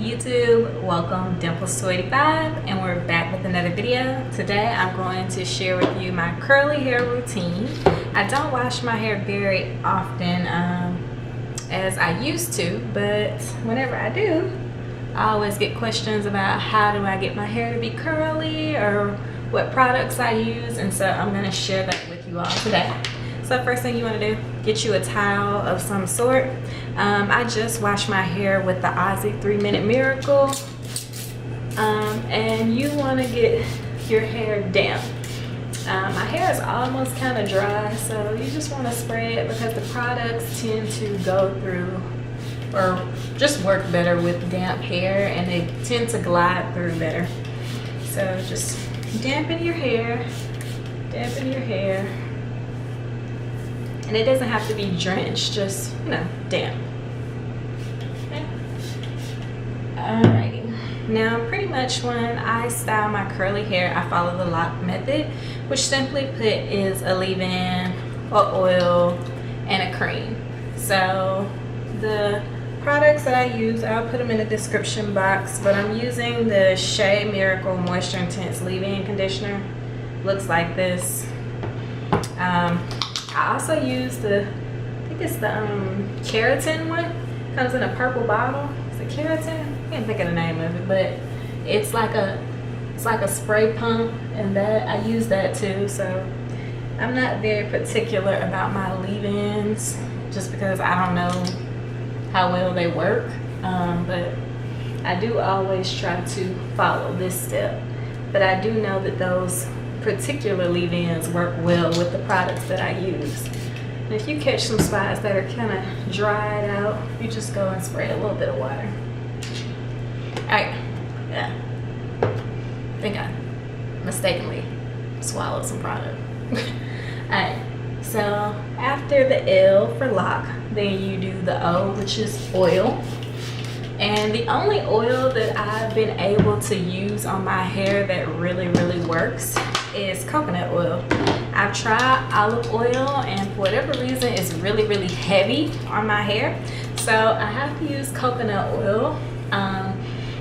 YouTube? Welcome, Dimples285, and we're back with another video. Today I'm going to share with you my curly hair routine. I don't wash my hair very often as I used to, but whenever I do, I always get questions about how do I get my hair to be curly or what products I use, and so I'm going to share that with you all today. So first thing you want to do, get you a towel of some sort. I just washed my hair with the Aussie 3-Minute Miracle, and you want to get your hair damp. My hair is almost kind of dry, so you just want to spray it because the products tend to go through or just work better with damp hair, and they tend to glide through better. So just dampen your hair, and it doesn't have to be drenched, just, you know, damp. Okay. Alrighty. Now, pretty much when I style my curly hair, I follow the lock method, which simply put is a leave-in, an oil, and a cream. So the products that I use, I'll put them in the description box, but I'm using the Shea Miracle Moisture Intense Leave-In Conditioner. Looks like this. I also use the, I think it's the keratin one. Comes in a purple bottle. Is it keratin? I can't think of the name of it, but it's like a spray pump, and that I use that too. So I'm not very particular about my leave-ins just because I don't know how well they work, but I do always try to follow this step. But I do know that those particular leave-ins work well with the products that I use. And if you catch some spots that are kind of dried out, you just go and spray a little bit of water. Alright, yeah. I think I mistakenly swallowed some product. Alright, so after the L for lock, then you do the O, which is oil. And the only oil that I've been able to use on my hair that really works is coconut oil. I've tried olive oil, and for whatever reason it's really heavy on my hair, so I have to use coconut oil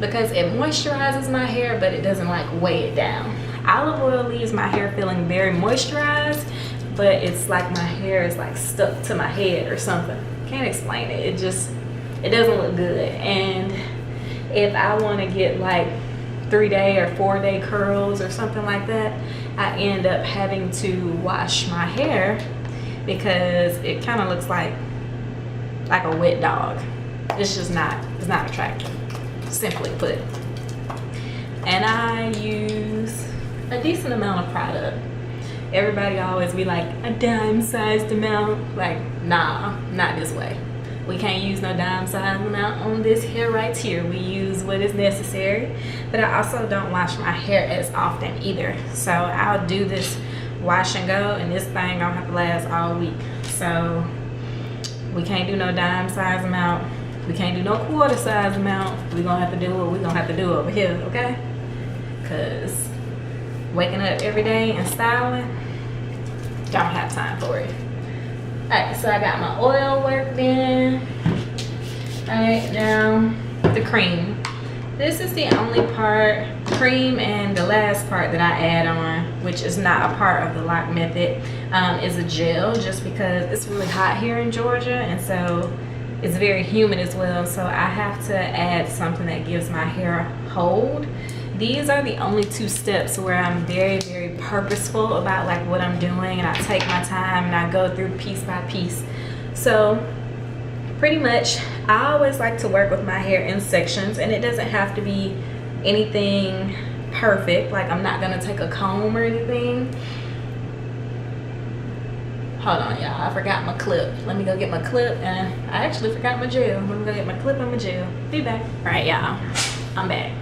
because it moisturizes my hair, but it doesn't like weigh it down. Olive oil leaves my hair feeling very moisturized, but it's like my hair is like stuck to my head or something. Can't explain it. It doesn't look good. And if I want to get like 3-day or 4-day curls or something like that, I end up having to wash my hair because it kind of looks like a wet dog. It's not attractive, simply put. And I use a decent amount of product. Everybody always be like, a dime-sized amount. Like, nah, not this way. We can't use no dime-sized amount on this hair right here. We use what is necessary. But I also don't wash my hair as often either. So I'll do this wash and go, and this thing gonna have to last all week. So we can't do no dime-sized amount. We can't do no quarter-size amount. We're gonna have to do what we're gonna have to do over here, okay? Because waking up every day and styling, don't have time for it. Alright, so I got my oil worked in. Alright, now the cream. This is the only part, cream, and the last part that I add on, which is not a part of the lock method, is a gel, just because it's really hot here in Georgia, and so it's very humid as well, so I have to add something that gives my hair hold. These are the only 2 steps where I'm very purposeful about like what I'm doing, and I take my time and I go through piece by piece. So pretty much I always like to work with my hair in sections, and it doesn't have to be anything perfect. Like, I'm not gonna take a comb or anything. Hold on, y'all, I forgot my clip. Let me go get my clip, and I actually forgot my gel. Let me go get my clip and my gel. Be back. All right, y'all, I'm back.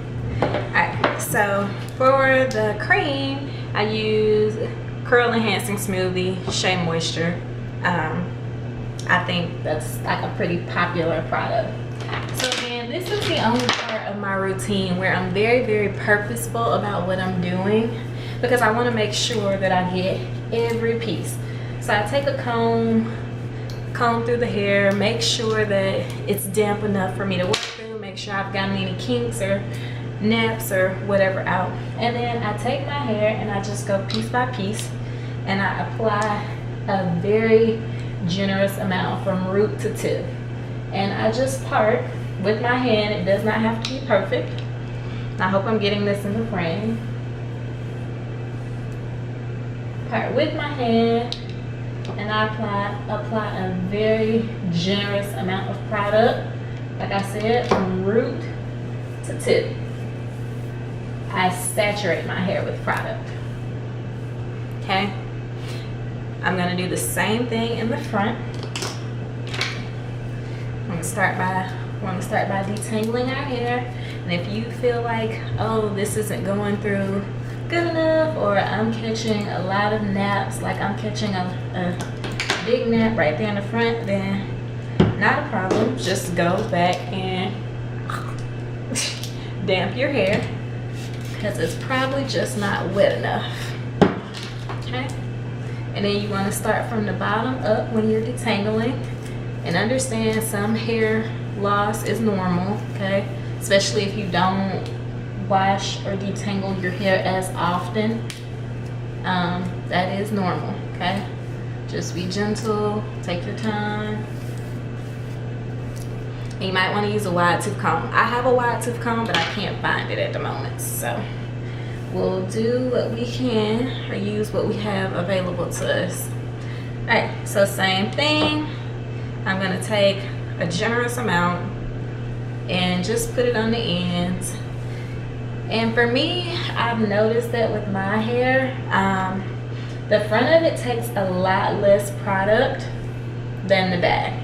Alright, so for the cream, I use Curl Enhancing Smoothie Shea Moisture. I think that's like a pretty popular product. So again, this is the only part of my routine where I'm very purposeful about what I'm doing, because I want to make sure that I get every piece. So I take a comb, comb through the hair, make sure that it's damp enough for me to work through, make sure I've gotten any kinks or naps or whatever out. And then I take my hair and I just go piece by piece and I apply a very generous amount from root to tip. And I just part with my hand. It does not have to be perfect. I hope I'm getting this in the frame. Part with my hand and I apply a very generous amount of product. Like I said, from root to tip. I saturate my hair with product. Okay? I'm gonna do the same thing in the front. I'm gonna start by detangling our hair. And if you feel like, oh, this isn't going through good enough, or I'm catching a lot of naps, like I'm catching a big nap right there in the front, then not a problem. Just go back and damp your hair because it's probably just not wet enough. Okay? And then you want to start from the bottom up when you're detangling, and understand some hair loss is normal, okay? Especially if you don't wash or detangle your hair as often. That is normal, okay? Just be gentle, take your time. And you might want to use a wide tooth comb. I have a wide tooth comb, but I can't find it at the moment, so we'll do what we can or use what we have available to us. All right, so same thing. I'm gonna take a generous amount and just put it on the ends. And for me, I've noticed that with my hair, the front of it takes a lot less product than the back.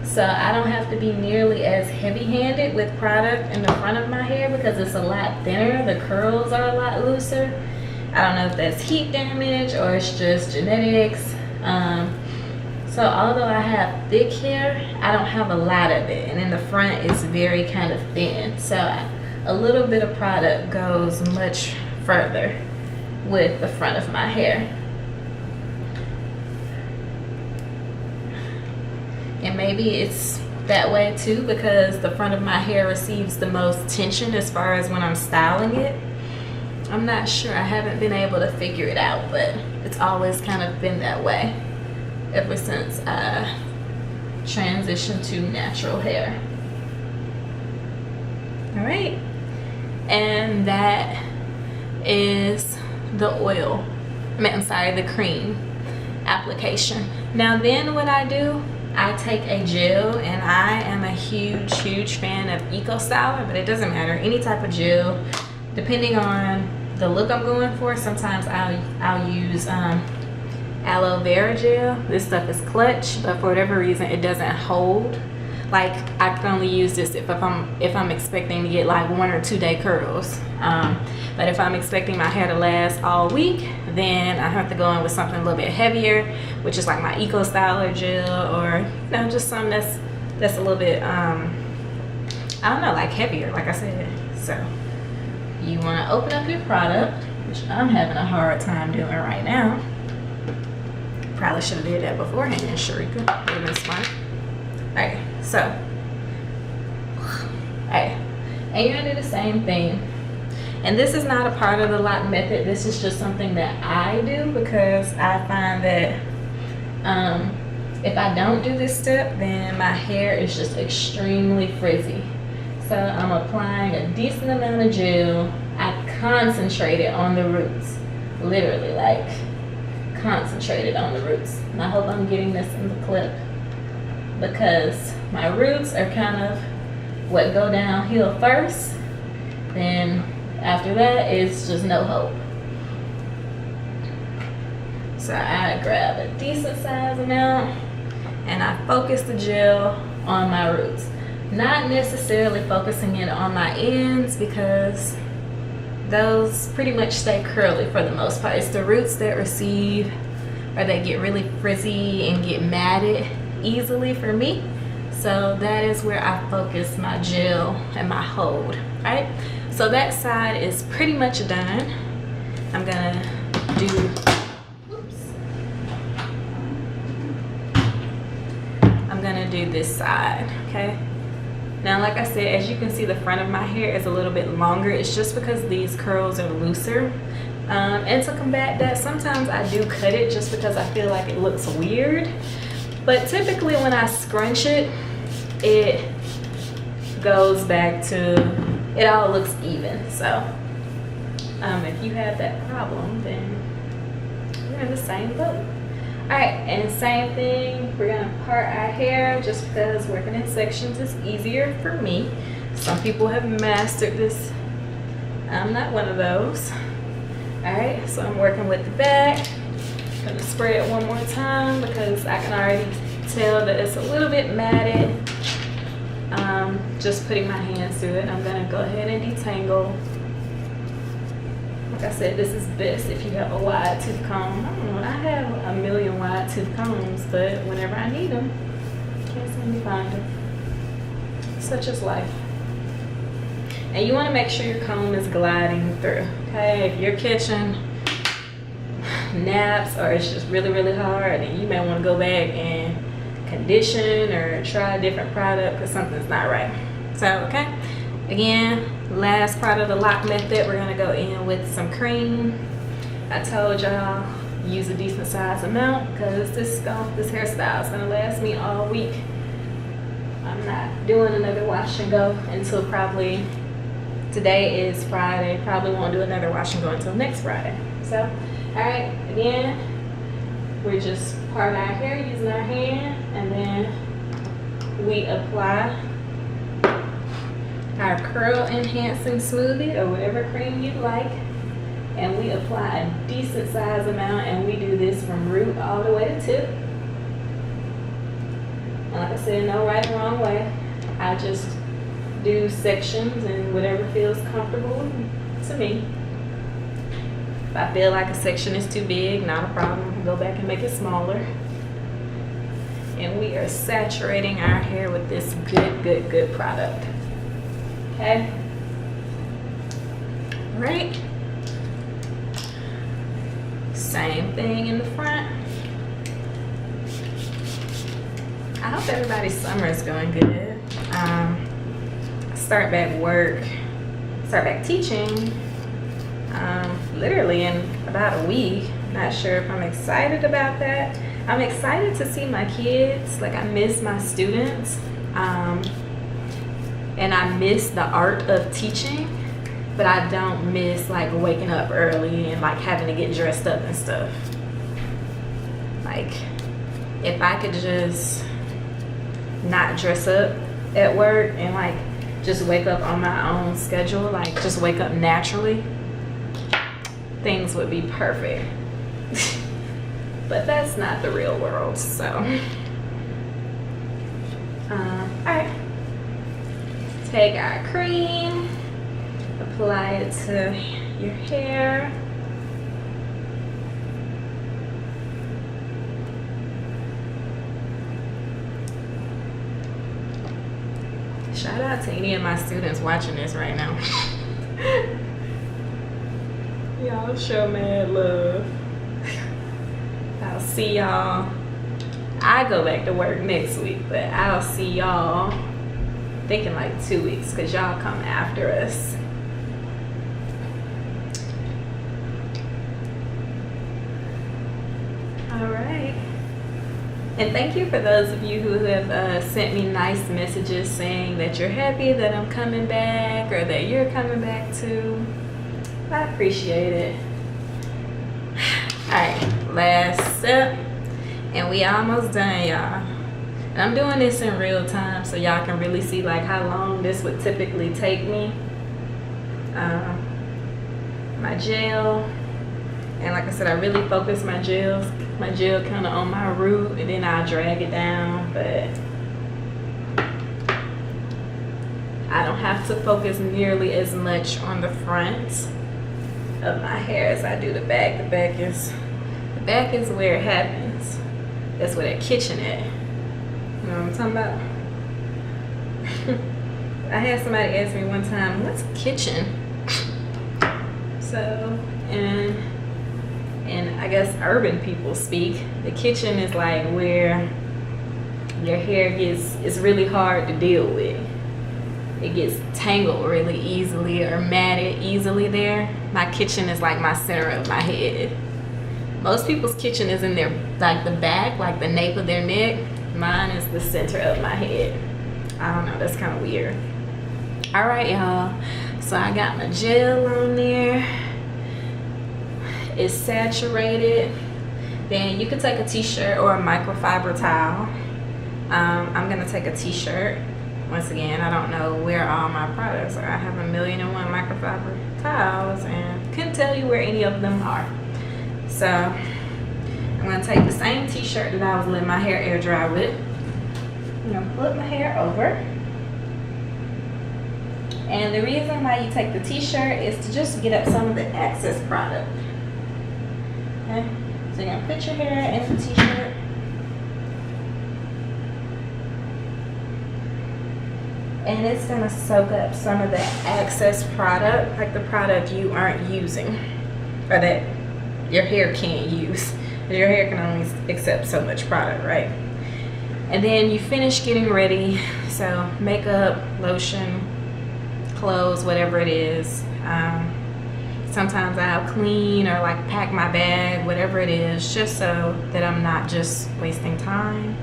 So I don't have to be nearly as heavy-handed with product in the front of my hair because it's a lot thinner. The curls are a lot looser. I don't know if that's heat damage or it's just genetics. So although I have thick hair, I don't have a lot of it. And in the front, it's very kind of thin. So a little bit of product goes much further with the front of my hair. And maybe it's that way too because the front of my hair receives the most tension as far as when I'm styling it. I'm not sure. I haven't been able to figure it out, but it's always kind of been that way ever since I transitioned to natural hair. All right. And that is the oil. I'm sorry, the cream application. Now then what I do, I take a gel, and I am a huge fan of Eco Styler, but it doesn't matter, any type of gel, depending on the look I'm going for. Sometimes I'll use aloe vera gel. This stuff is clutch, but for whatever reason it doesn't hold. Like I can only use this if I'm expecting to get like 1 or 2 day curls. But if I'm expecting my hair to last all week, then I have to go in with something a little bit heavier, which is like my Eco Styler gel, or you know, just something that's a little bit I don't know, like heavier, like I said. So you want to open up your product, which I'm having a hard time doing right now. Probably should have did that beforehand, Sharika. Would have been smart. Alright, so alright, and you're gonna do the same thing. And this is not a part of the lock method. This is just something that I do because I find that if I don't do this step, then my hair is just extremely frizzy. So I'm applying a decent amount of gel. I concentrate it on the roots, literally, like concentrated on the roots. And I hope I'm getting this in the clip because my roots are kind of what go downhill first. Then after that, it's just no hope. So I grab a decent size amount and I focus the gel on my roots. Not necessarily focusing it on my ends because those pretty much stay curly for the most part. It's the roots that receive or that get really frizzy and get matted easily for me. So that is where I focus my gel and my hold, right? So that side is pretty much done. I'm gonna do, oops. gonna do this side, okay? Now, like I said, as you can see, the front of my hair is a little bit longer. It's just because these curls are looser. And to combat that, sometimes I do cut it just because I feel like it looks weird. But typically when I scrunch it, it goes back to, it all looks even. So if you have that problem, then we're in the same boat. Alright, and same thing, we're gonna part our hair just because working in sections is easier for me. Some people have mastered this. I'm not one of those. Alright, so I'm working with the back. Gonna spray it one more time because I can already tell that it's a little bit matted. Just putting my hands through it. I'm gonna go ahead and detangle. Like I said, this is best if you have a wide tooth comb. I don't know, I have a million wide tooth combs, but whenever I need them, can't seem to find them. Such is life. And you want to make sure your comb is gliding through, okay? If you're catching naps or it's just really, really hard, then you may want to go back and condition or try a different product because something's not right. So, okay, again, last part of the lock method, we're gonna go in with some cream. I told y'all use a decent size amount because this hairstyle is gonna last me all week. I'm not doing another wash and go until probably, today is Friday, probably won't do another wash and go until next Friday. So, all right, again, we're just parting our hair using our hand, and then we apply our curl enhancing smoothie or whatever cream you like, and we apply a decent size amount, and we do this from root all the way to tip. And like I said, no right or wrong way. I just do sections and whatever feels comfortable to me. If I feel like a section is too big, not a problem. I can go back and make it smaller. And we are saturating our hair with this good product. Okay. Right. Same thing in the front. I hope everybody's summer is going good. Start back teaching literally in about a week. Not sure if I'm excited about that. I'm excited to see my kids. Like, I miss my students. And I miss the art of teaching, but I don't miss like waking up early and like having to get dressed up and stuff. Like, if I could just not dress up at work and like just wake up on my own schedule, like just wake up naturally, things would be perfect. But that's not the real world, so. Alright. Take our cream, apply it to your hair. Shout out to any of my students watching this right now. Y'all show mad love. I'll see y'all. I go back to work next week, but I'll see y'all, thinking like 2 weeks, because y'all come after us. All right. And thank you for those of you who have sent me nice messages saying that you're happy that I'm coming back or that you're coming back too. I appreciate it. All right, last step. And we almost done, y'all. And I'm doing this in real time so y'all can really see like how long this would typically take me. My gel, and like I said, I really focus my gel kind of on my root, and then I'll drag it down, but I don't have to focus nearly as much on the front of my hair as I do the back. The back is where it happens. That's where that kitchen at. You know what I'm talking about? I had somebody ask me one time, what's a kitchen? So, and I guess urban people speak, the kitchen is like where your hair it's really hard to deal with. It gets tangled really easily or matted easily there. My kitchen is like my center of my head. Most people's kitchen is in their, like the back, like the nape of their neck. Mine is the center of my head. I don't know, that's kind of weird. All right, y'all. So I got my gel on there. It's saturated. Then you could take a t-shirt or a microfiber towel. I'm gonna take a t-shirt. Once again, I don't know where all my products are. I have 1,000,001 microfiber towels and couldn't tell you where any of them are. So I'm gonna take the same t-shirt that I was letting my hair air dry with. I'm gonna flip my hair over. And the reason why you take the t-shirt is to just get up some of the excess product. Okay, so you're gonna put your hair in the t-shirt. And it's gonna soak up some of the excess product, like the product you aren't using, or that your hair can't use. Your hair can only accept so much product, right? And then you finish getting ready. So makeup, lotion, clothes, whatever it is. Sometimes I'll clean or like pack my bag, whatever it is, just so that I'm not just wasting time.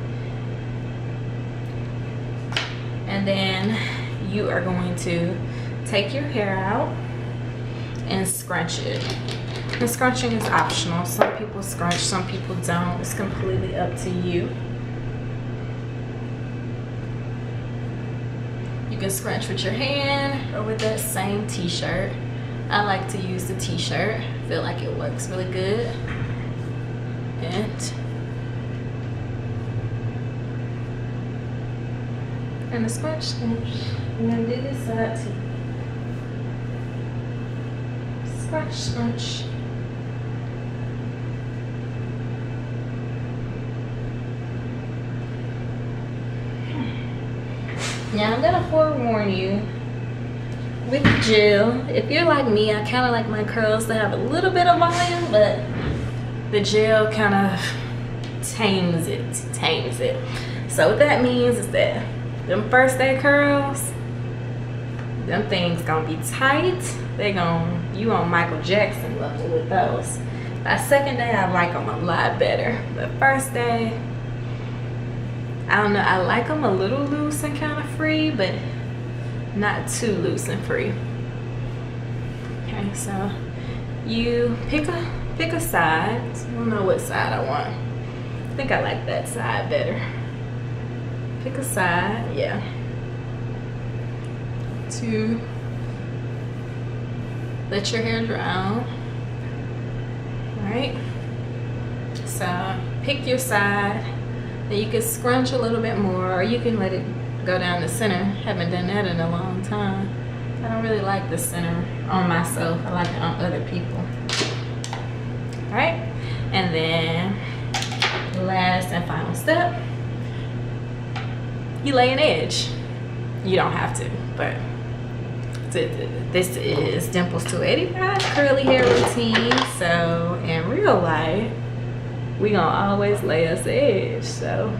And then you are going to take your hair out and scrunch it. And scrunching is optional. Some people scrunch, some people don't. It's completely up to you. You can scrunch with your hand or with that same t-shirt. I like to use the t-shirt. I feel like it works really good. And the scrunch. I'm gonna do this side too. Scrunch, scrunch. Now I'm gonna forewarn you with the gel. If you're like me, I kind of like my curls to have a little bit of volume, but the gel kind of tames it. So what that means is that them first day curls, them things gonna be tight. You on Michael Jackson level with those. By second day, I like them a lot better. But first day, I don't know, I like them a little loose and kind of free, but not too loose and free. Okay, so you pick a side. I don't know what side I want. I think I like that side better. Pick a side, yeah. To let your hair dry. Alright. So pick your side. Then you can scrunch a little bit more, or you can let it go down the center. Haven't done that in a long time. I don't really like the center on myself. I like it on other people. Alright. And then last and final step, you lay an edge. You don't have to, but this is Dimples 285 curly hair routine. So in real life, we gonna always lay us an edge. So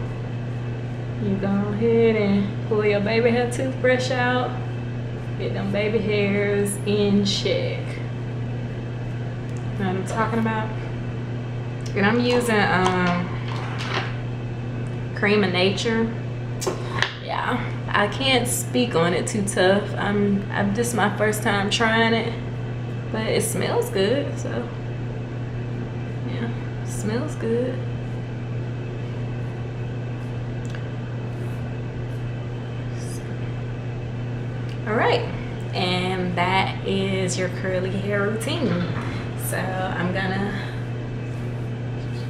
you go ahead and pull your baby hair toothbrush out, get them baby hairs in check. Know what I'm talking about? And I'm using Creme of Nature. Yeah, I can't speak on it too tough. I'm just my first time trying it, but it smells good. So yeah, it smells good. All right, and that is your curly hair routine. So I'm gonna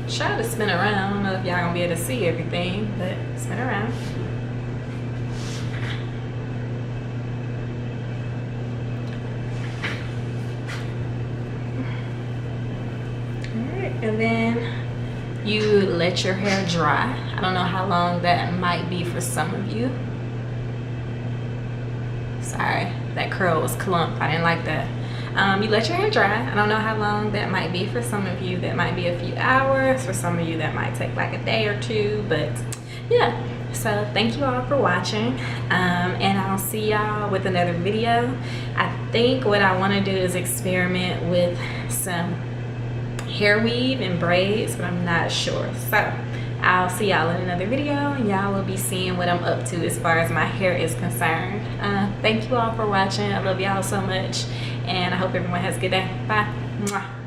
try to spin around. I don't know if y'all gonna be able to see everything, but spin around. And then you let your hair dry. I don't know how long that might be for some of you. Sorry, that curl was clumped. I didn't like that. You let your hair dry. I don't know how long that might be for some of you. That might be a few hours. For some of you, that might take like a day or two. But yeah, So thank you all for watching, and I'll see y'all with another video. I think what I want to do is experiment with some hair weave and braids, but I'm not sure. So I'll see y'all in another video, and y'all will be seeing what I'm up to as far as my hair is concerned. Thank you all for watching. I love y'all so much, and I hope everyone has a good day. Bye. Mwah.